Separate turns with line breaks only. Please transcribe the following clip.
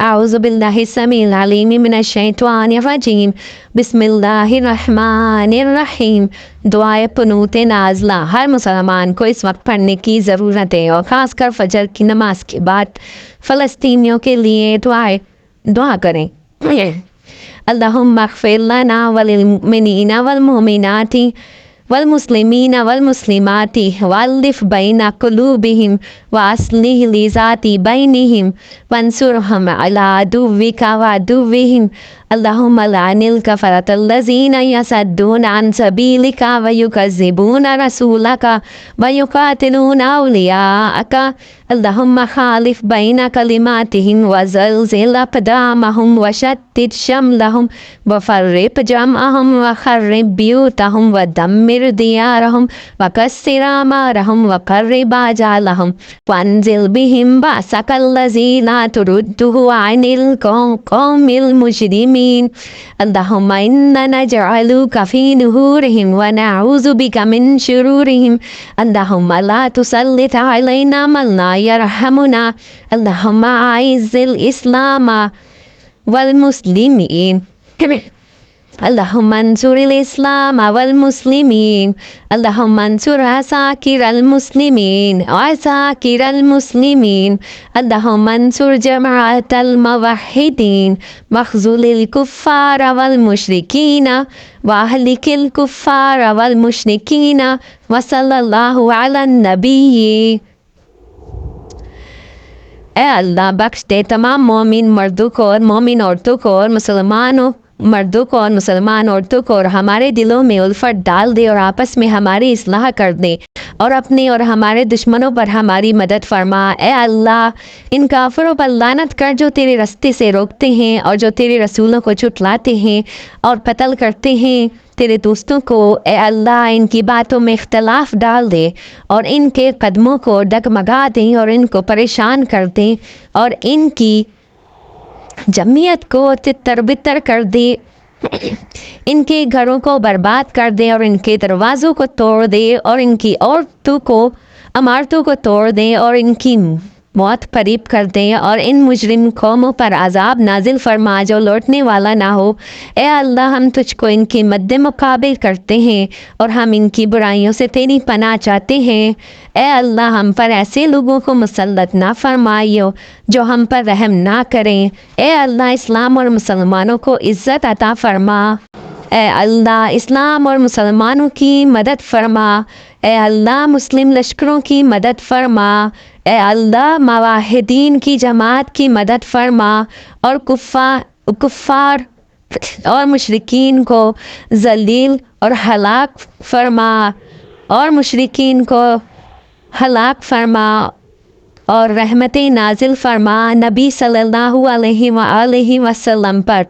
اعوذ باللہ السمیع العلیم من الشیطان الرجیم بسم اللہ الرحمن الرحیم۔ دعائے قنوت نازلہ ہر مسلمان کو اس وقت پڑھنے کی ضرورت ہے، اور خاص کر فجر کی نماز کے بعد فلسطینیوں کے لیے دعا کریں۔ اللہم اغفر لنا وللمؤمنین والمؤمنات والمسلمین والمسلمات والف بین قلوبہم واصلح لذات بینہم وانصرہم علی عدوک وعدوہم اللہم لعن الکفرۃ الذین یصدون عن سبیلک ویکذبون رسولک ویقاتلون اولیاءک اللہم خالف بین کلماتہم وزلزل اقدامہم وشتت شملہم وفرق جمعہم وخرب بیوتہم ودمر دیارہم وکسر اعمارہم وقرب آجالہم وانزل بہم بأسک الذی لا تردہ عن القوم المجرمین اللہم انا نجعلک فی نحورہم ونعوذ بک من شرورہم اللہم لا تسلط علینا من لا یرحمنا اللہم اعز الاسلام والمسلمین اللہم انصر الاسلام والمسلمین اللہم انصر عساکر المسلمین وعساکر المسلمین اللہم انصر جماعت الموحدین واخذل الکفار والمشرکین واہلک الکفار والمشرکین وصلی اللہ علی النبی۔ اے اللہ بخش دے تمام مومن مردوں کو اور مومن عورتوں کو اور مسلمانوں مردوں کو اور مسلمان عورتوں کو، اور ہمارے دلوں میں الفت ڈال دے اور آپس میں ہماری اصلاح کر دے، اور اپنے اور ہمارے دشمنوں پر ہماری مدد فرما۔ اے اللہ ان کافروں پر لعنت کر جو تیرے راستے سے روکتے ہیں اور جو تیرے رسولوں کو جھٹلاتے ہیں اور قتل کرتے ہیں تیرے دوستوں کو۔ اے اللہ ان کی باتوں میں اختلاف ڈال دے اور ان کے قدموں کو ڈگمگا دیں اور ان کو پریشان کر دیں اور ان کی جمعیت کو تتر بتر کر دے، ان کے گھروں کو برباد کر دے اور ان کے دروازوں کو توڑ دے اور ان کی عمارتوں کو توڑ دے اور ان کی موت قریب کر دے اور ان مجرم قوموں پر عذاب نازل فرما جو لوٹنے والا نہ ہو۔ اے اللہ ہم تجھ کو ان کے مد مقابل کرتے ہیں اور ہم ان کی برائیوں سے تیری پناہ چاہتے ہیں۔ اے اللہ ہم پر ایسے لوگوں کو مسلط نہ فرمائیو جو ہم پر رحم نہ کریں۔ اے اللہ اسلام اور مسلمانوں کو عزت عطا فرما۔ اے اللہ اسلام اور مسلمانوں کی مدد فرما۔ اے اللہ مسلم لشکروں کی مدد فرما۔ اے اللہ موحدین کی جماعت کی مدد فرما اور کفار اور مشرکین کو ذلیل اور ہلاک فرما اور رحمت نازل فرما نبی صلی اللہ علیہ وآلہ وسلم پر۔